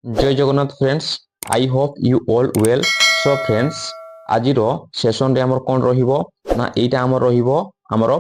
जय Jagannath friends, I hope you all well. So friends, आज session रे हमर कोन रहिबो ना एटा हमर रहिबो हमर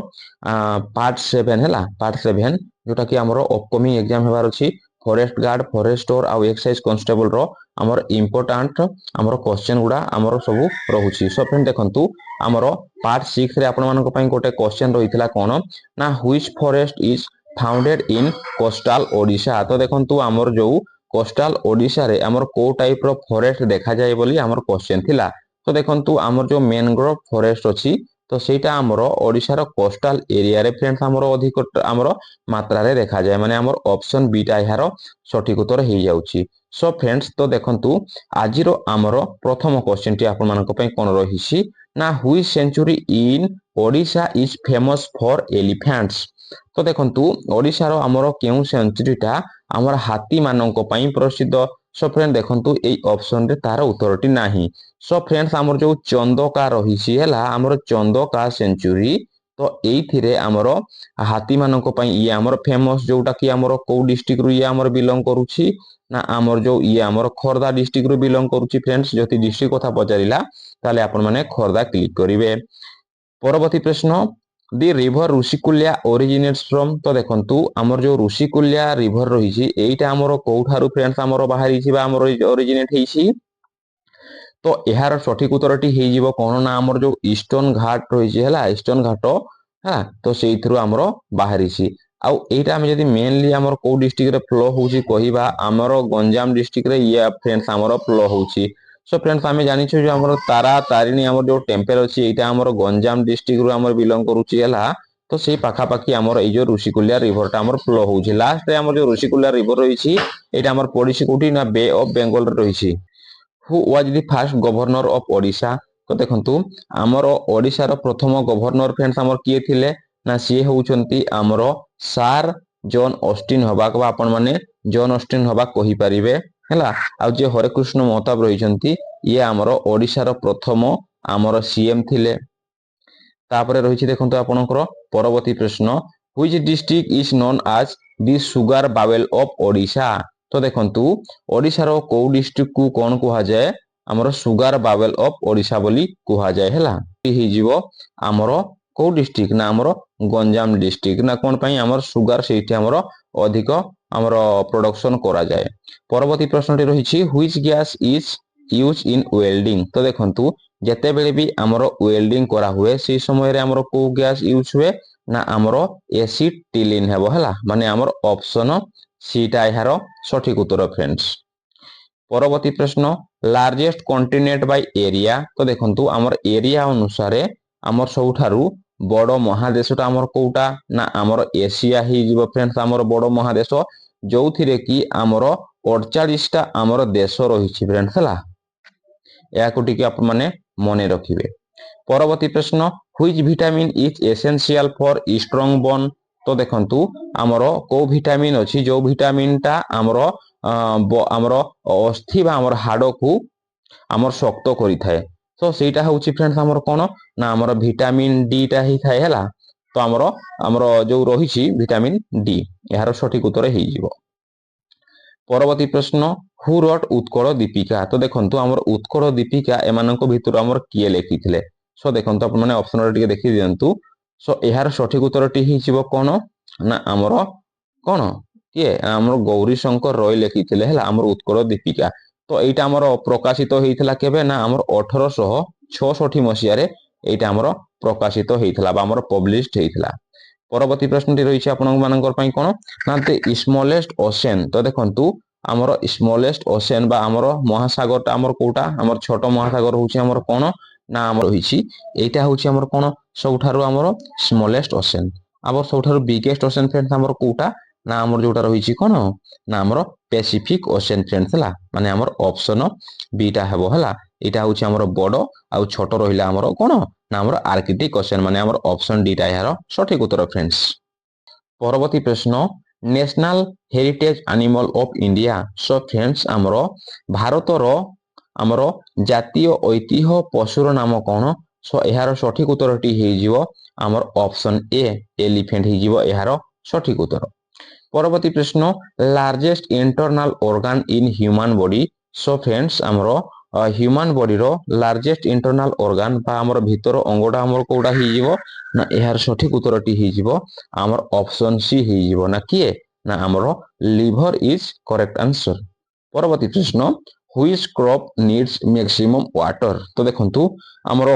पार्ट 7 हैला। पार्ट 7 जोटा कि हमर अपकमिंग एग्जाम हेबार अछि फॉरेस्ट गार्ड, फॉरेस्टर आ एक्साइज कांस्टेबल रो हमर इंपोर्टेंट हमर क्वेश्चन गुडा हमर सब रहुछि। सो फ्रेंड देखंतु हमर पार्ट 6 रे आपण मानको पई गोटे क्वेश्चन रहितला कोन ना which forest is founded in coastal Odisha. तो देखंतु हमर जो कोस्टल ओडिशा रे हमर को टाइप रो फॉरेस्ट देखा जाय बोली हमर क्वेश्चन थिला। तो देखंतु हमर जो मैनग्रोव फॉरेस्ट अछि तो सेटा हमर ओडिशा रो कोस्टल एरिया रे फ्रेंड्स हमर अधिक हमर मात्रा रे देखा जाय, माने हमर ऑप्शन बी टा यार सठिक उत्तर हे जाउछि। सो फ्रेंड्स, तो देखंतु आज रो हमर प्रथम क्वेश्चन टी आपन मानको पई कोन रहिछि ना which sanctuary in Odisha is famous for elephants. तो देखंतु ओडिशा रो हमर केउ सेंचुरी टा हमर हाथी माननको पई प्रसिद्ध। सो फ्रेंड देखंतु एई ऑप्शन रे तार उत्तरटी नाही। सो फ्रेंड्स, हमर जो चंदका रहिछि हैला हमर चंदका सेंचुरी, तो एइथिरे हमर हाथी माननको पई ये हमर फेमस जोटा कि हमर को डिस्ट्रिक्ट रु ये हमर बिलोंग करूछि ना हमर जो ये हमर खोरदा डिस्ट्रिक्ट रु बिलोंग करूछि। फ्रेंड्स, जति डिस्ट्रिक्ट कथा पचारिला ताले आपण माने खोरदा क्लिक करिवे। परवर्ती प्रश्न, the river Rushikulya originates from. तो देखंतु हमर जो ऋषिकुल्या रिवर रहिछि एइटा हमर कोठारु फ्रेंड्स हमर बाहरी छि बा हमर ओरिजिनेट हेछि। तो एहार सठिक उत्तरटी हे जिवो कोन ना हमर जो ईस्टर्न घाट रहिछि हैला ईस्टर्न घाट हा, तो सेइथरु हमर बाहरी छि। आउ एइटा हम जदी मेनली हमर को डिस्ट्रिक्ट रे फ्लो होउछि कहिबा हमर गंजाम डिस्ट्रिक्ट रे ये फ्रेंड्स हमर फ्लो होउछि। सो फ्रेंड्स, आमे जानि छु जे हमर तारा तारिणी हमर जो टेम्पल अछि एइटा हमर गंजाम डिस्ट्रिक्ट रु हमर बिलोंग करूछि हैला। तो सेइ पाखा पाखी हमर एइ जो ऋषिकुल्या रिवर टा हमर फ्लो होउछि। लास्ट रे हमर जो ऋषिकुल्या रिवर रहिछि एइटा हमर पड़िछि कोठी ना बे ऑफ बेंगल रे रहिछि। Who was the first governor of Odisha. तो देखंतु हमर ओडिशा रो प्रथम गवर्नर फ्रेंड्स हमर किए थिले ना सी होउछंती हमर सर जॉन ऑस्टिन हबाक बा आपण माने जॉन ऑस्टिन हबाक कहि परिबे हैला। आ जे हरेकृष्ण महताब रहिछंती ये हमर ओडिशा रो प्रथम हमर सीएम थिले। तापरे रहिछि देखंतु आपनकर परवर्ती प्रश्न, which district is known as the sugar bowl of Odisha. तो देखंतु ओडिशा रो को डिस्ट्रिक्ट को कोन कुहा जाय हमर सुगर बावेल ऑफ ओडिशा बोली कुहा जाय हैला। हि जीवो हमर को डिस्ट्रिक्ट ना हमर गंजाम डिस्ट्रिक्ट ना कोन पई हमर सुगर सेठी हमर अधिक हमर प्रोडक्शन करा जाय। परवर्ती प्रश्नटी रहिछि, which gas is use in welding. तो देखंतु जेते बेले भी हमर वेल्डिंग करा हुए से समय रे हमर को गैस यूज हुए ना हमर एसिटिलीन हेबो हैला, माने हमर ऑप्शन सी टा यार सठिक उत्तर फ्रेंड्स। परवर्ती प्रश्न, लार्जेस्ट कॉन्टिनेंट बाय एरिया। तो देखंतु हमर एरिया अनुसार हमर सबठारु बड़ महादेशटा हमर कोउटा ना हमर एशिया ही जीवो फ्रेंड्स हमर बड़ महादेश जोथिरे कि हमर 48 टा हमर देश रहिछि फ्रेंड्स हैला। या कोटी कि आपण माने मने रखिबे। परवर्ती प्रश्न, which vitamin is essential for strong bone. तो देखंतु हमर को विटामिन अछि जो विटामिन टा हमर हमर अस्थि बा हमर हाडो को हमर शक्त करि थाए। तो सेटा होउछि फ्रेंड्स हमर कोन ना हमर विटामिन डी टा ही थाए हैला। तो हमर जो रहिछि विटामिन डी यार सठिक उत्तर हे जिवो। परवर्ती प्रश्न, हु रोट उत्कल दीपिका। तो देखंतु हमर उत्कल दीपिका एमाननको भितर हमर किए लेखिथिले। सो देखंतु आपण माने ऑप्शन रे टिके देखि दियंतु। सो यार सठिक उत्तरटी हि जिवो कोन ना हमर कोन किए हमर गौरी शंकर रॉय लेखिथिले हैला हमर उत्कल दीपिका। तो एइटा हमर प्रकाशित हेइथिला केबे ना हमर 1866 मसिया रे एइटा हमर प्रकाशित हेइथिला बा हमर पब्लिश्ड हेइथिला। परवर्ती प्रश्नटी रहिछि आपण मानकर पई कोन ना द स्मॉलेस्ट ओशन। तो देखंतु हमर स्मॉलेस्ट ओशन बा हमर महासागर ता हमर कोटा हमर छोट महासागर होछि हमर कोन ना हमर होइछि एइटा होछि हमर कोन सबठारु हमर स्मॉलेस्ट ओशन। अब सबठारु बिगेस्ट ओशन फ्रेंड्स हमर कोटा ना हमर जोटा रहिछि कोन ना हमर पैसिफिक ओशन फ्रेंड्स हला, माने हमर ऑप्शन बी टा हेबो हला। एटा होछि हमर बडो आ छोट रहिला हमर कोन ना हमर आर्कटिक ओशन, माने हमर ऑप्शन डी टा यार सठिक उत्तर फ्रेंड्स। परवर्ती प्रश्न, national heritage animal of India. So friends हमर भारत रो हमर जातीय ऐतिह्य पशुर नाम कोन। सो यार सठिक उत्तरटी हे जिवो हमर ऑप्शन ए एलिफेंट हे जिवो यार सठिक उत्तर। পরবর্তী প্রশ্ন largest internal organ in human body. So friends ଆମର ହ୍ୟୁମାନ ବଡିର ଲାର୍ଜେଷ୍ଟ ଇଣ୍ଟରନାଲ ଅର୍ଗାନ ବା ଆମର ଭିତର ଅଙ୍ଗଟା ଆମର କୋଉଟା ହେଇଯିବ ନା ଏହାର ସଠିକ ଉତ୍ତରଟି ହେଇଯିବ ଆମର ଅପସନ ସି ହେଇଯିବ ନା କିଏ ନା ଆମର লিভার ইজ করেক্ট আনসর। পরবর্তী প্রশ্ন which crop needs maximum water. তো দেখন্তু ଆମର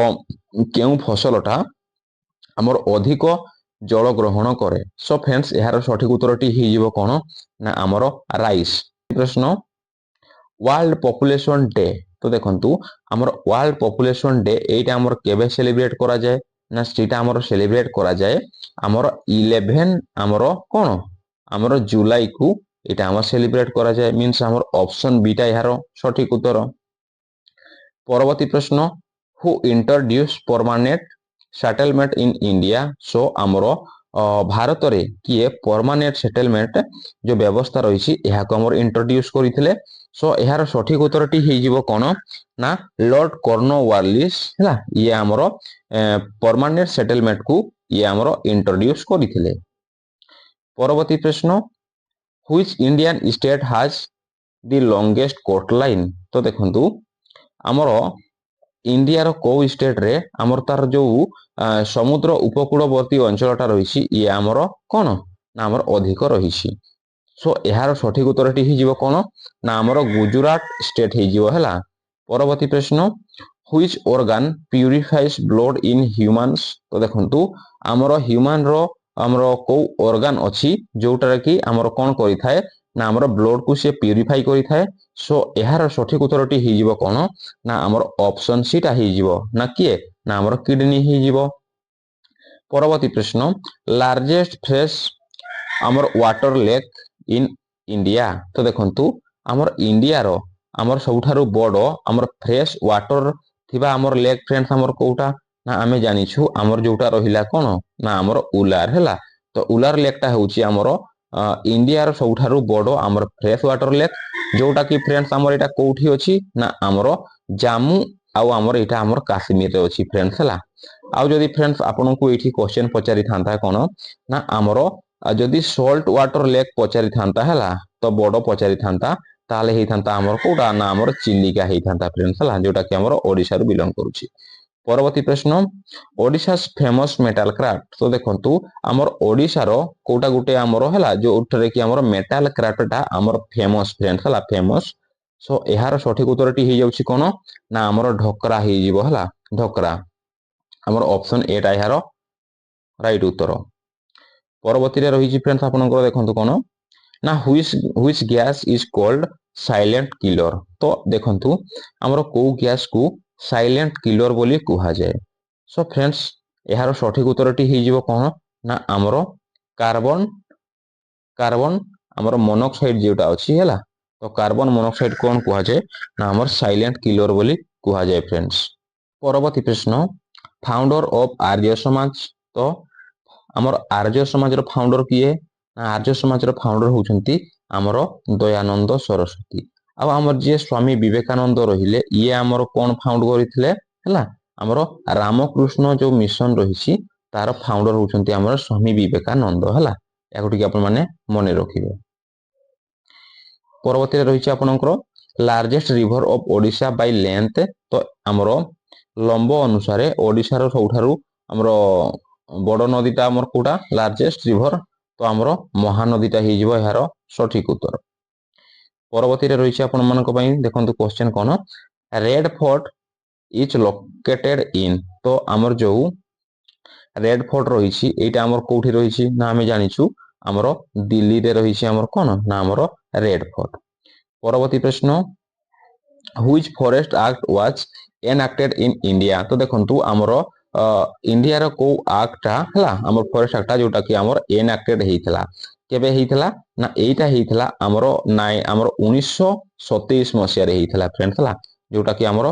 କେଉଁ ଫସଲଟା ଆମର ଅଧିକ ଜଳ ଗ୍ରହଣ କରେ। ସୋ ଫ୍ରେଣ୍ଡସ୍ ଏହାର ସଠିକ ଉତ୍ତରଟି ହେଇଯିବ କ'ଣ ନା ଆମର ରାଇସ୍। ପ୍ରଶ୍ନ ওয়ার্ল্ড পপুলেশন ডে। তো দেখন্তু আমার ওয়ার্ল্ড পপুলেশন ডে এইটা আমার কেবে সেলিব্রেট করা যায় না সেটা আমার সেলিব্রেট করা যায় আমার 11 আমার কোন আমার জুলাই কু এটা আমার সেলিব্রেট করা যায় মিন্স আমার অপশন বিটা এর সঠিক উত্তর। পরবর্তী প্রশ্ন হু introduce permanent settlement in India. So আমার ଭାରତରେ କିଏ ପରମାନେଣ୍ଟ ସେଟେଲମେଣ୍ଟ ଯୋଉ ବ୍ୟବସ୍ଥା ରହିଛି ଏହାକୁ ଆମର ଇଣ୍ଟ୍ରୋଡ୍ୟୁସ କରିଥିଲେ। ସୋ ଏହାର ସଠିକ ଉତ୍ତରଟି ହେଇଯିବ କ'ଣ ନା ଲର୍ଡ କର୍ଣ୍ଣୱାଲିସ୍ ହେଲା ଇଏ ଆମର ପରମାନେଣ୍ଟ ସେଟେଲମେଣ୍ଟକୁ ଇଏ ଆମର ଇଣ୍ଟ୍ରୋଡ୍ୟୁସ କରିଥିଲେ। ପରବର୍ତ୍ତୀ ପ୍ରଶ୍ନ which Indian state has the longest coastline. ତ ଦେଖନ୍ତୁ ଆମର ଇଣ୍ଡିଆର କୋଉ ଷ୍ଟେଟରେ ଆମର ତାର ଯୋଉ ସମୁଦ୍ର ଉପକୂଳବର୍ତ୍ତୀ ଅଞ୍ଚଳଟା ରହିଛି ଇଏ ଆମର କ'ଣ ନା ଆମର ଅଧିକ ରହିଛି। ସୋ ଏହାର ସଠିକ ଉତ୍ତରଟି ହେଇଯିବ କ'ଣ ନା ଆମର ଗୁଜୁରାଟ ଷ୍ଟେଟ ହେଇଯିବ ହେଲା। ପରବର୍ତ୍ତୀ ପ୍ରଶ୍ନ which organ purifies blood in humans. ତ ଦେଖନ୍ତୁ ଆମର ହ୍ୟୁମାନର ଆମର କୋଉ ଅର୍ଗାନ ଅଛି ଯୋଉଟାରେ କି ଆମର କ'ଣ କରିଥାଏ ନା ଆମର ବ୍ଲଡକୁ ସେ ପ୍ୟୁରିଫାଇ କରିଥାଏ। ସୋ ଏହାର ସଠିକ ଉତ୍ତରଟି ହେଇଯିବ କ'ଣ ନା ଆମର ଅପସନ ସିଟା ହେଇଯିବ ନା କିଏ ନା ଆମର କିଡନୀ ହେଇଯିବ। ପରବର୍ତ୍ତୀ ପ୍ରଶ୍ନ ଲାର୍ଜେଷ୍ଟ ଫ୍ରେଶ ଆମର ୱାଟର ଲେକ୍ ଇନ୍ ଇଣ୍ଡିଆ। ତ ଦେଖନ୍ତୁ ଆମର ଇଣ୍ଡିଆର ଆମର ସବୁଠାରୁ ବଡ଼ ଆମର ଫ୍ରେଶ ୱାଟର ଥିବା ଆମର ଲେକ୍ ଫ୍ରେଣ୍ଡସ୍ ଆମର କୋଉଟା ନା ଆମେ ଜାଣିଛୁ ଆମର ଯୋଉଟା ରହିଲା କ'ଣ ନା ଆମର ଉଲାର ହେଲା। ତ ଉଲାର ଲେକ୍ଟା ହେଉଛି ଆମର ଇଣ୍ଡିଆର ସବୁଠାରୁ ବଡ଼ ଆମର ଫ୍ରେଶ ୱାଟର ଲେକ୍ ଯୋଉଟା କି ଫ୍ରେଣ୍ଡସ୍ ଆମର ଏଇଟା କୋଉଠି ଅଛି ନା ଆମର ଜାମ୍ମୁ ଆଉ ଆମର ଏଇଟା ଆମର କାଶ୍ମୀରରେ ଅଛି ଫ୍ରେଣ୍ଡସ୍ ହେଲା। ଆଉ ଯଦି ଫ୍ରେଣ୍ଡସ୍ ଆପଣଙ୍କୁ ଏଇଠି କ୍ୱେଶ୍ଚନ ପଚାରିଥାନ୍ତା କ'ଣ ନା ଆମର ଯଦି ସଲ୍ଟ ୱାଟର ଲେକ୍ ପଚାରିଥାନ୍ତା ହେଲା ତ ବଡ଼ ପଚାରିଥାନ୍ତା ତାହେଲେ ହେଇଥାନ୍ତା ଆମର କୋଉଟା ନା ଆମର ଚିଲିକା ହେଇଥାନ୍ତା ଫ୍ରେଣ୍ଡସ୍ ହେଲା ଯୋଉଟା କି ଆମର ଓଡ଼ିଶାରୁ ବିଲଙ୍ଗ କରୁଛି। ପରବର୍ତ୍ତୀ ପ୍ରଶ୍ନ ଓଡ଼ିଶାସ୍ ଫେମସ୍ ମେଟାଲ କ୍ରାଫ୍ଟ। ତ ଦେଖନ୍ତୁ ଆମର ଓଡ଼ିଶାର କୋଉଟା ଗୋଟେ ଆମର ହେଲା ଯୋଉଠାରେ କି ଆମର ମେଟାଲ କ୍ରାଫ୍ଟଟା ଆମର ଫେମସ୍ ଫ୍ରେଣ୍ଡସ୍ ହେଲା ଫେମସ୍। ସୋ ଏହାର ସଠିକ ଉତ୍ତରଟି ହେଇଯାଉଛି କ'ଣ ନା ଆମର ଢୋକରା ହେଇଯିବ ହେଲା ଢୋକରା ଆମର ଅପସନ ଏଟା ଏହାର ରାଇଟ୍ ଉତ୍ତର। ପରବର୍ତ୍ତୀରେ ରହିଛି ଫ୍ରେଣ୍ଡସ୍ ଆପଣଙ୍କର ଦେଖନ୍ତୁ କ'ଣ ନା which gas is called silent killer. ତ ଦେଖନ୍ତୁ ଆମର କୋଉ ଗ୍ୟାସକୁ ସାଇଲେଣ୍ଟ କିଲର ବୋଲି କୁହାଯାଏ। ସୋ ଫ୍ରେଣ୍ଡସ୍ ଏହାର ସଠିକ ଉତ୍ତରଟି ହେଇଯିବ କ'ଣ ନା ଆମର କାର୍ବନ ଆମର ମୋନୋକ୍ସାଇଡ୍ ଯୋଉଟା ଅଛି ହେଲା ତ କାର୍ବନ ମୋନୋକ୍ସାଇଡ୍ କ'ଣ କୁହାଯାଏ ନା ଆମର ସାଇଲେଣ୍ଟ କିଲର ବୋଲି କୁହାଯାଏ ଫ୍ରେଣ୍ଡସ୍। ପରବର୍ତ୍ତୀ ପ୍ରଶ୍ନ ଫାଉଣ୍ଡର ଅଫ ଆର୍ଯ୍ୟ ସମାଜ। ତ ଆମର ଆର୍ଯ୍ୟ ସମାଜର ଫାଉଣ୍ଡର କିଏ ନା ଆର୍ଯ୍ୟ ସମାଜର ଫାଉଣ୍ଡର ହେଉଛନ୍ତି ଆମର ଦୟାନନ୍ଦ ସରସ୍ୱତୀ। ଆଉ ଆମର ଯିଏ ସ୍ୱାମୀ ବିବେକାନନ୍ଦ ରହିଲେ ଇଏ ଆମର କ'ଣ ଫାଉଣ୍ଡ କରିଥିଲେ ହେଲା ଆମର ରାମକୃଷ୍ଣ ଯୋଉ ମିଶନ ରହିଛି ତାର ଫାଉଣ୍ଡର ହେଉଛନ୍ତି ଆମର ସ୍ୱାମୀ ବିବେକାନନ୍ଦ ହେଲା। ଏହାକୁ ଟିକେ ଆପଣମାନେ ମନେ ରଖିବେ। ପରବର୍ତ୍ତୀରେ ରହିଛି ଆପଣଙ୍କର largest river of Odisha Bai length. ତ ଆମର ଲମ୍ବ ଅନୁସାରେ ଓଡ଼ିଶାର ସବୁଠାରୁ ଆମର ବଡ଼ ନଦୀଟା ଆମର କୋଉଟା ଲାର୍ଜେଷ୍ଟ ରିଭର ତ ଆମର ମହାନଦୀଟା ହେଇଯିବ ଏହାର ସଠିକ ଉତ୍ତର। ପରବର୍ତ୍ତୀରେ ରହିଛି ଆପଣମାନଙ୍କ ପାଇଁ ଦେଖନ୍ତୁ କ୍ୱେଶ୍ଚନ କ'ଣ Red Fort is located in. ତ ଆମର ଯୋଉ ରେଡ୍ ଫୋର୍ଟ ରହିଛି ଏଇଟା ଆମର କୋଉଠି ରହିଛି ନା ଆମେ ଜାଣିଛୁ ଆମର ଦିଲ୍ଲୀରେ ରହିଛି ଆମର କ'ଣ ନା ଆମର ରେଡ୍ ଫୋର୍ଟ। ପରବର୍ତ୍ତୀ ପ୍ରଶ୍ନ which forest act was enacted in India. ତ ଦେଖନ୍ତୁ ଆମର ଇଣ୍ଡିଆର କୋଉ ଆକ୍ଟଟା ହେଲା ଆମର ଫରେଷ୍ଟ ଆକ୍ଟଟା ଯୋଉଟା କି ଆମର ଏନାକ୍ଟେଡ୍ ହେଇଥିଲା କେବେ ହେଇଥିଲା ନା ଏଇଟା ହେଇଥିଲା ଆମର 1927 ମସିହାରେ ହେଇଥିଲା ଫ୍ରେଣ୍ଡସ୍ ହେଲା ଯୋଉଟା କି ଆମର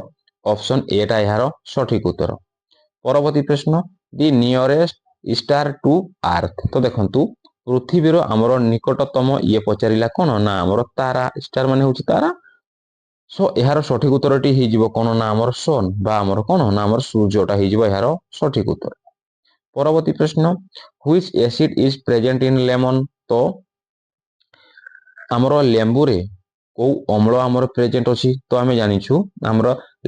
ଅପସନ ଏଟା ଏହାର ସଠିକ ଉତ୍ତର। ପରବର୍ତ୍ତୀ ପ୍ରଶ୍ନ ଦି ନିୟରେଷ୍ଟ ଷ୍ଟାର ଟୁ ଆର୍ଥ। ତ ଦେଖନ୍ତୁ ପୃଥିବୀର ଆମର ନିକଟତମ ଇଏ ପଚାରିଲା କ'ଣ ନା ଆମର ତାରା ଷ୍ଟାର ମାନେ ହେଉଛି ତାରା। ସୋ ଏହାର ସଠିକ ଉତ୍ତରଟି ହେଇଯିବ କ'ଣ ନା ଆମର ସନ୍ ବା ଆମର କ'ଣ ନା ଆମର ସୂର୍ଯ୍ୟଟା ହେଇଯିବ ଏହାର ସଠିକ ଉତ୍ତର। ପରବର୍ତ୍ତୀ ପ୍ରଶ୍ନ which acid is present in lemon. ତ ଆମର ଲେମ୍ବୁରେ କୋଉ ଅମ୍ଳ ଆମର ପ୍ରେଜେଣ୍ଟ ଅଛି ତ ଆମେ ଜାଣିଛୁ ଆମର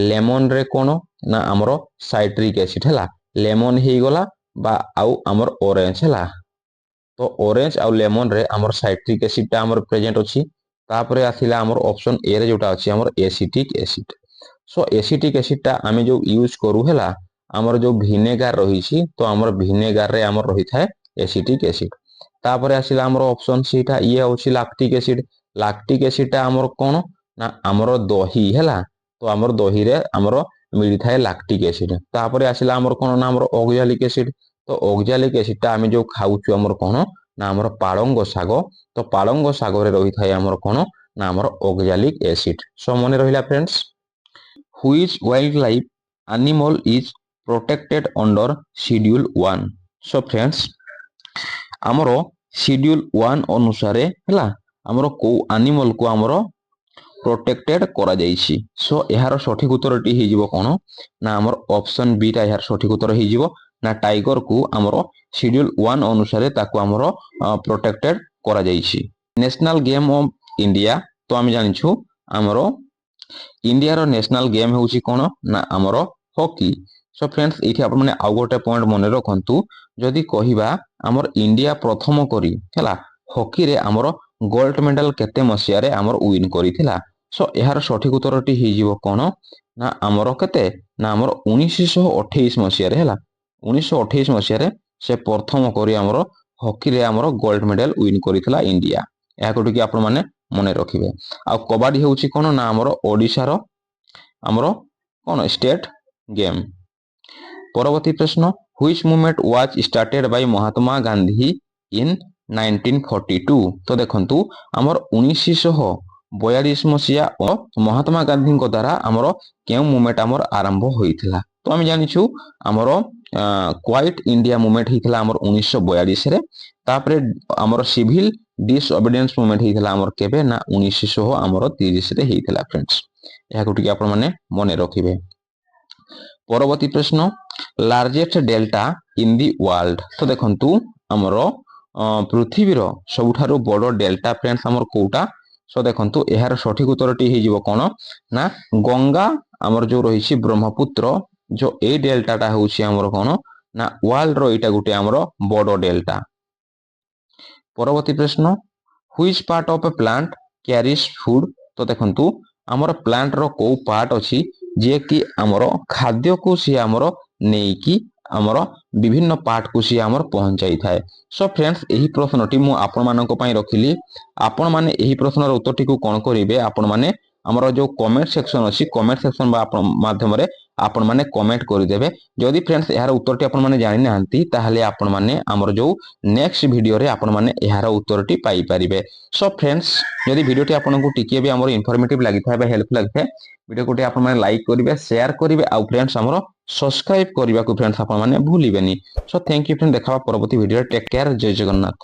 ଲେମନରେ କ'ଣ ନା ଆମର ସାଇଟ୍ରିକ ଏସିଡ ହେଲା ଲେମନ ହେଇଗଲା ବା ଆଉ ଆମର ଅରେଞ୍ଜ ହେଲା ତ ଅରେଞ୍ଜ ଆଉ ଲେମନରେ ଆମର ସାଇଟ୍ରିକ ଏସିଡ ଟା ଆମର ପ୍ରେଜେଣ୍ଟ ଅଛି ତାପରେ ଆସିଲା ଆମର ଅପସନ ଏ ରେ ଯୋଉଟା ଅଛି ଆମର ଏସିଟିକ ଏସିଡ ସो ଏସିଟିକ ଏସିଡ ଟା ଆମେ ଯୋଉ ୟୁଜ କରୁ ହେଲା ଆମର ଯୋଉ ଭିନେଗାର ରହିଛି ତ ଆମର ଭିନେଗାର ରେ ଆମର ରହିଥାଏ ଏସିଟିକ ଏସିଡ ତାପରେ ଆସିଲା ଆମର ଅପସନ ସିଟା ଇଏ ହେଉଛି ଲାକ୍ଟିକ ଏସିଡ ଟା ଆମର କ'ଣ ନା ଆମର ଦହି ହେଲା ତ ଆମର ଦହିରେ ଆମର ମିଳିଥାଏ ଲାକ୍ଟିକ ଏସିଡ ତାପରେ ଆସିଲା ଆମର କ'ଣ ନା ଆମର ଅକ୍ଜାଲିକ ଏସିଡ ତ ଅକ୍ଜାଲିକ ଏସିଡ ଟା ଆମେ ଯୋଉ ଖାଉଛୁ ଆମର କ'ଣ ନା ଆମର ପାଳଙ୍ଗ ଶାଗ ତ ପାଳଙ୍ଗ ଶାଗରେ ରହିଥାଏ ଆମର କ'ଣ ନା ଆମର ଅକ୍ଜାଲିକ ଏସିଡ ସୋ ମନେ ରହିଲା friends which wild life animal is protected under schedule 1 so friends ଆମର ଶିଡ୍ୟୁଲ 1 ଅନୁସାରେ ହେଲା ଆମର କୋଉ ଆନିମଲକୁ ଆମର ପ୍ରୋଟେକ୍ଟେଡ କରାଯାଇଛି ସୋ ଏହାର ସଠିକ ଉତ୍ତରଟି ହେଇଯିବ କ'ଣ ନା ଆମର ଅପସନ ବି ଟା ଏହାର ସଠିକ ଉତ୍ତର ହେଇଯିବ ନା ଟାଇଗରକୁ ଆମର ଶିଡ୍ୟୁଲ 1 ଅନୁସାରେ ତାକୁ ଆମର ପ୍ରୋଟେକ୍ଟେଡ କରାଯାଇଛି ନ୍ୟାସନାଲ ଗେମ୍ ଅଫ ଇଣ୍ଡିଆ ତ ଆମେ ଜାଣିଛୁ ଆମର ଇଣ୍ଡିଆର ନ୍ୟାସନାଲ ଗେମ୍ ହେଉଛି କ'ଣ ନା ଆମର ହକି ସୋ ଫ୍ରେଣ୍ଡସ୍ ଏଇଠି ଆପଣମାନେ ଆଉ ଗୋଟେ ପଏଣ୍ଟ ମନେ ରଖନ୍ତୁ ଯଦି କହିବା ଆମର ଇଣ୍ଡିଆ ପ୍ରଥମ କରି ହେଲା ହକିରେ ଆମର ଗୋଲ୍ଡ ମେଡାଲ କେତେ ମସିହାରେ ଆମର ୱିନ୍ କରିଥିଲା ସୋ ଏହାର ସଠିକ ଉତ୍ତରଟି ହେଇଯିବ କ'ଣ ନା ଆମର କେତେ ନା ଆମର 1928 ମସିହାରେ ହେଲା 1928 ମସିହାରେ ସେ ପ୍ରଥମ କରି ଆମର ହକିରେ ଆମର ଗୋଲ୍ଡ ମେଡାଲ ୱିନ୍ କରିଥିଲା ଇଣ୍ଡିଆ ଏହାକୁ ଟିକେ ଆପଣମାନେ ମନେ ରଖିବେ ଆଉ କବାଡି ହେଉଛି କ'ଣ ନା ଆମର ଓଡ଼ିଶାର ଆମର କ'ଣ ଷ୍ଟେଟ ଗେମ୍ ପରବର୍ତ୍ତୀ ପ୍ରଶ୍ନ which movement was started by Mahatma Gandhi in 1942 ତ ଦେଖନ୍ତୁ ଆମର 1942 ମସିହା ଓ ମହାତ୍ମା ଗାନ୍ଧୀଙ୍କ ଦ୍ୱାରା ଆମର କେଉଁ ମୁଭମେଣ୍ଟ ଆମର ଆରମ୍ଭ ହୋଇଥିଲା ତ ଆମେ ଜାଣିଛୁ ଆମର କ୍ୱାଇଟ୍ ଇଣ୍ଡିଆ ମୁଭମେଣ୍ଟ ହେଇଥିଲା ଆମର 1942 ରେ ତାପରେ ଆମର ସିଭିଲ ଡିସଅବିଡିଏନ୍ସ ମୁଭମେଣ୍ଟ ହେଇଥିଲା ଆମର କେବେ ନା 1930 ରେ ହେଇଥିଲା ଫ୍ରେଣ୍ଡସ୍ ଏହାକୁ ଟିକେ ଆପଣମାନେ ମନେ ରଖିବେ ପରବର୍ତ୍ତୀ ପ୍ରଶ୍ନ largest delta in the world ତ ଦେଖନ୍ତୁ ଆମର ପୃଥିବୀର ସବୁଠାରୁ ବଡ଼ ଡେଲ୍ଟା ଫ୍ରେଣ୍ଡସ୍ ଆମର କୋଉଟା ସୋ ଦେଖନ୍ତୁ ଏହାର ସଠିକ ଉତ୍ତରଟି ହେଇଯିବ କ'ଣ ନା ଗଙ୍ଗା ଆମର ଯୋଉ ରହିଛି ବ୍ରହ୍ମପୁତ୍ର ଯୋଉ ଏଇ ଡେଲ୍ଟାଟା ହେଉଛି ଆମର କ'ଣ ନା ୱାର୍ଲଡର ଏଇଟା ଗୋଟେ ଆମର ବଡ଼ ଡେଲ୍ଟା ପରବର୍ତ୍ତୀ ପ୍ରଶ୍ନ which part of a plant carries food ତ ଦେଖନ୍ତୁ ଆମର ପ୍ଲାଣ୍ଟର କୋଉ ପାର୍ଟ ଅଛି ଯିଏକି ଆମର ଖାଦ୍ୟକୁ ସିଏ ଆମର ନେଇକି ଆମର ବିଭିନ୍ନ ପାର୍ଟକୁ ସିଏ ଆମର ପହଞ୍ଚାଇଥାଏ ସୋ ଫ୍ରେଣ୍ଡସ୍ ଏହି ପ୍ରଶ୍ନଟି ମୁଁ ଆପଣମାନଙ୍କ ପାଇଁ ରଖିଲି ଆପଣମାନେ ଏହି ପ୍ରଶ୍ନର ଉତ୍ତରଟିକୁ କ'ଣ କରିବେ ଆପଣମାନେ ଆମର ଯୋଉ କମେଣ୍ଟ ସେକ୍ସନ ଅଛି କମେଣ୍ଟ ସେକ୍ସନ ମାଧ୍ୟମରେ ଆପଣମାନେ କମେଣ୍ଟ କରିଦେବେ ଯଦି ଫ୍ରେଣ୍ଡସ୍ ଏହାର ଉତ୍ତରଟି ଆପଣମାନେ ଜାଣିନାହାନ୍ତି ତାହେଲେ ଆପଣମାନେ ଆମର ଯୋଉ ନେକ୍ସଟ ଭିଡ଼ିଓରେ ଆପଣମାନେ ଏହାର ଉତ୍ତରଟି ପାଇପାରିବେ ସୋ ଫ୍ରେଣ୍ଡସ୍ ଯଦି ଭିଡ଼ିଓଟି ଆପଣଙ୍କୁ ଟିକିଏ ବି ଆମର ଇନଫର୍ମେଟିଭ ଲାଗିଥାଏ ବା ହେଲ୍ପଫୁଲ ଲାଗିଥାଏ ଭିଡ଼ିଓକୁ ଟିକେ ଆପଣମାନେ ଲାଇକ୍ କରିବେ ସେୟାର କରିବେ ଆଉ ଫ୍ରେଣ୍ଡସ୍ ଆମର ସବସ୍କ୍ରାଇବ କରିବାକୁ ଫ୍ରେଣ୍ଡସ୍ ଆପଣମାନେ ଭୁଲିବେନି ସୋ ଥ୍ୟାଙ୍କ ୟୁ ଫ୍ରେଣ୍ଡ ଦେଖା ପରବର୍ତ୍ତୀ ଭିଡ଼ିଓରେ ଟେକ୍ କେୟାର ଜୟ ଜଗନ୍ନାଥ।